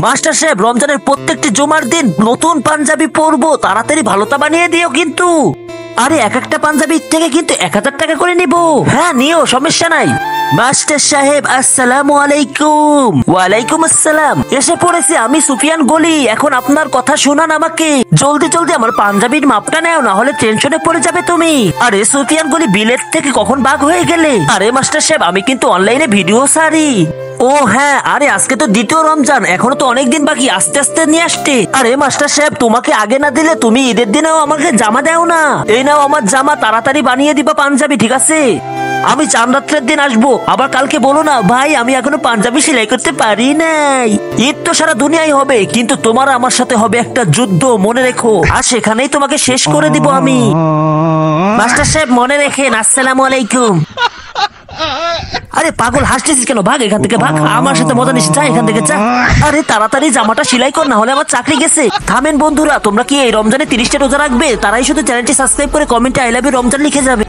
Master সাহেব, রমজানের প্রত্যেকটি জুমার দিন নতুন পাঞ্জাবি পরবো, তাড়াতাড়ি ভালোটা বানিয়ে দিও কিন্তু। আরে এক একটা পাঞ্জাবির থেকে কিন্তু 1000 টাকা করে নিব। হ্যাঁ নিও, সমস্যা নাই। মাস্টার সাহেব আসসালামু আলাইকুম। ওয়ালাইকুম আসসালাম। এসে পড়েছি আমি, সুফিয়ান গলি। এখন আপনার কথা শুনান আমাকে। জলদি জলদি আমার পাঞ্জাবির মাপটা নেও, না হলে টেনশনে পড়ে যাবে তুমি। আরে সুফিয়ান গলি, বিলেত থেকে কখন বাগ হয়ে গেলে? আরে মাস্টার সাহেব, আমি কিন্তু অনলাইনে ভিডিও ছাড়ি। ও হ্যাঁ, আরে আজকে তো দ্বিতীয় রমজান, এখনো তো অনেক দিন বাকি, আস্তে আস্তে নিয়ে আসতে। আরে মাস্টার সাহেব, তোমাকে আগে না দিলে তুমি ঈদের দিনেও আমাকে জামা দাও না। এই নাও আমার জামা, তাড়াতাড়ি বানিয়ে দিবা পাঞ্জাবি, ঠিক আছে? আমি চাঁদ রাত্রের দিন আসবো, আবার কালকে বলো না ভাই আমি এখনো পাঞ্জাবি সেলাই করতে পারি নাই। ঈদ তো সারা দুনিয়ায় হবে, কিন্তু তোমার আমার সাথে হবে একটা যুদ্ধ, মনে রেখো। আর সেখানেই তোমাকে শেষ করে দিব আমি। মাস্টার সাহেব মনে রেখেন। আসসালামু আলাইকুম। আরে পাগল, হাসতেছিস কেন? ভাগ এখান থেকে, ভাগ। আমার সাথে মজা নিস, যা এখান থেকে যা। আরে তাড়াতাড়ি জামাটা সেলাই কর, না হলে আমার চাকরি গেছে। থামেন বন্ধুরা, তোমরা কি এই রমজানে 30টা রোজা রাখবে? তারাই শুধু চ্যানেলটি সাবস্ক্রাইব করে কমেন্টে আই লাভ ইউ রমজান লিখে যাবে।